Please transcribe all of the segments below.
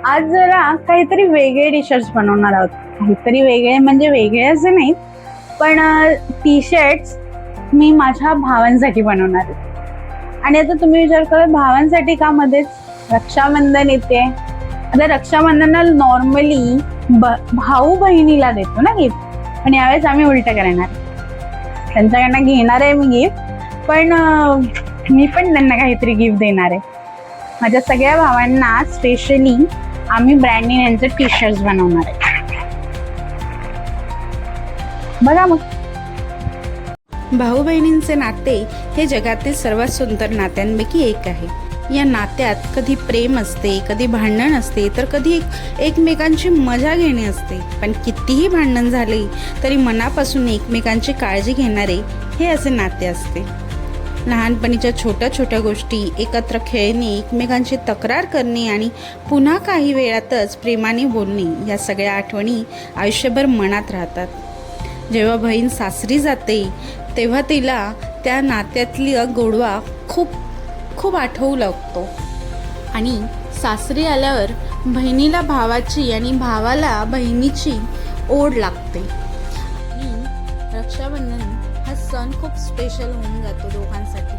आज जरा काहीतरी वेगळे डिशेस बनवणार आहोत. काहीतरी वेगळे म्हणजे वेगळे असे नाही, पण टी शर्ट्स मी माझ्या भावांसाठी बनवणार आहे. आणि आता तुम्ही विचार करा, भावांसाठी का? मध्येच रक्षाबंधन येते. आता रक्षाबंधनाला नॉर्मली भाऊ बहिणीला देतो ना गिफ्ट, पण यावेळेस आम्ही उलटं करणार. त्यांच्याकडनं घेणार आहे मी गिफ्ट, पण मी पण त्यांना काहीतरी गिफ्ट देणार आहे. माझ्या सगळ्या भावांना स्पेशली आम्ही ब्रँडिंग यांचे टी शर्ट्स बनवणार आहे. बघा मग. भाऊ बहिणींचे नाते हे जगातील सर्वात सुंदर नात्यांपैकी एक आहे. या नात्यात कधी प्रेम असते, कधी भांडण असते, तर कधी एकमेकांची मजा घेणे असते. पण कितीही भांडण झाले तरी मनापासून एकमेकांची काळजी घेणारे हे असे नाते असते. लहानपणीच्या छोट्या छोट्या गोष्टी, एकत्र खेळणे, एकमेकांची तक्रार करणे आणि पुन्हा काही वेळातच प्रेमाने बोलणे, या सगळ्या आठवणी आयुष्यभर मनात राहतात. जेव्हा बहीण सासरी जाते तेव्हा तिला त्या नात्यातली गोडवा खूप खूप आठवू लागतो. आणि सासरी आल्यावर बहिणीला भावाची आणि भावाला बहिणीची ओढ लागते. आणि रक्षाबंधन हा सण खूप स्पेशल होऊन जातो दोघांसाठी.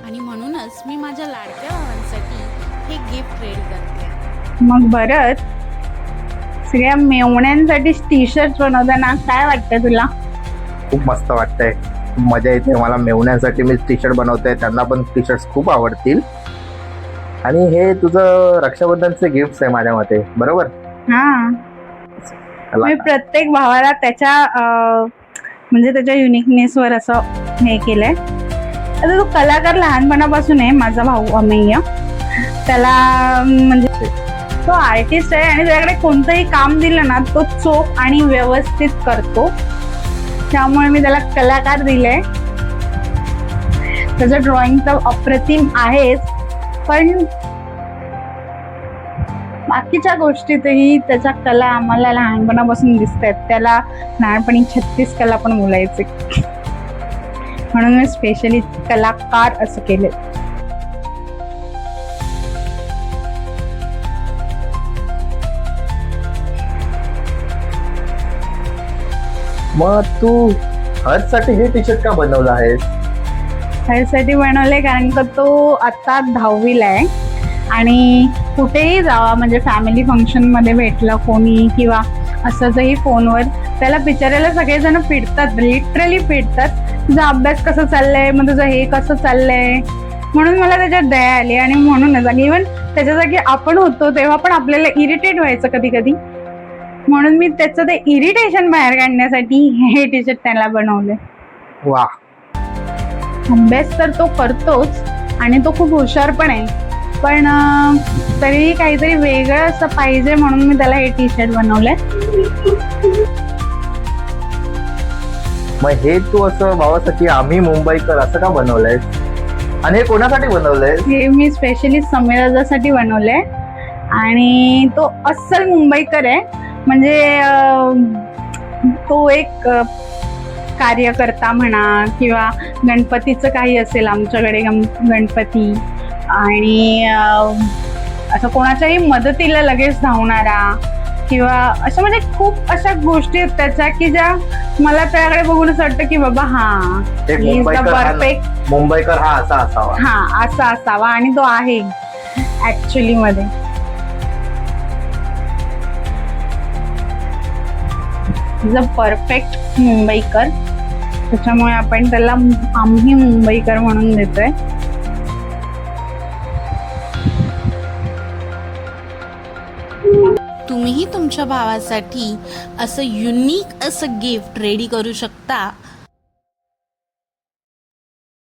आणि म्हणूनच मी माझ्या लाडक्या भावांसाठी हे गिफ्ट रेडी करते. मग बरंच सगळ्या मेवण्यांसाठी टी शर्ट बनवताना काय वाटतं तुला? खूप मस्त वाटतंय, मजा येते मला. मेवण्यासाठी मी टी शर्ट बनवतोय, त्यांना पण टी शर्ट्स खूप आवडतील. आणि हे तुझं रक्षाबंधनचे गिफ्ट आहे माझ्या मते, बरोबर? हा, मी प्रत्येक भावाला त्याच्या म्हणजे त्याच्या युनिकनेसवर असं हे केलंय. आता तो कलाकार लहानपणापासून आहे माझा भाऊ अमेय. त्याला म्हणजे तो आर्टिस्ट आहे आणि त्याच्याकडे कोणतंही काम दिलं ना तो चोख आणि व्यवस्थित करतो. त्यामुळे मी त्याला कलाकार दिलंय. त्याचं ड्रॉइंग तर अप्रतिम आहेच, पण बाकीच्या गोष्टीतही त्याच्या कला आम्हाला लहानपणापासून दिसतात. त्याला लहानपणी 36 कला पण बोलायचे, म्हणून मी स्पेशली कलाकार असं केलं. मग तू हर्षसाठी हे टी शर्ट का बनवलं आहेस? ह्यासाठी बनवले कारण का तो आता 10वीला आहे आणि कुठेही जावा म्हणजे फॅमिली फंक्शनमध्ये भेटलं कोणी किंवा असंचही फोनवर त्याला बिचारायला सगळेजण पिडतात, लिटरली पिडतात. तुझा अभ्यास कसं चाललंय, मग तुझं हे कसं चाललंय. म्हणून मला त्याच्यात दया आली आणि म्हणूनच इव्हन त्याच्या जागी आपण होतो तेव्हा पण आपल्याला इरिटेट व्हायचं कधी कधी. म्हणून मी त्याचं ते इरिटेशन बाहेर काढण्यासाठी हे टी शर्ट त्याला बनवले. वा, अभ्यास तर तो करतोच आणि तो खूप हुशार पण आहे, पण तरीही काहीतरी वेगळं असं पाहिजे म्हणून मी त्याला हे टी शर्ट बनवलंय. मग हे तू असं भावासाठी आम्ही मुंबईकर असं का बनवलंय? आणि हे कोणासाठी बनवलंय? हे मी स्पेशली समीराजासाठी बनवलंय. आणि तो अस्सल मुंबईकर आहे, म्हणजे तो एक कार्यकर्ता म्हणा किंवा गणपतीचं काही असेल आमच्याकडे गणपती आणि असं कोणाच्याही मदतीला लगेच धावणारा किंवा असं म्हणजे खूप अशा गोष्टी आहेत त्याच्या की ज्या मला त्याकडे बघून असं वाटतं की बाबा हा परफेक्ट मुंबईकर हा असा असावा. हा असा असावा. आणि तो आहे ऍक्च्युली मध्ये. परफेक्ट मुंबईकर, त्याच्यामुळे आपण त्याला आम्ही मुंबईकर म्हणून देतोय. तुम्हीही तुमच्या भावासाठी असं युनिक असं गिफ्ट रेडी करू शकता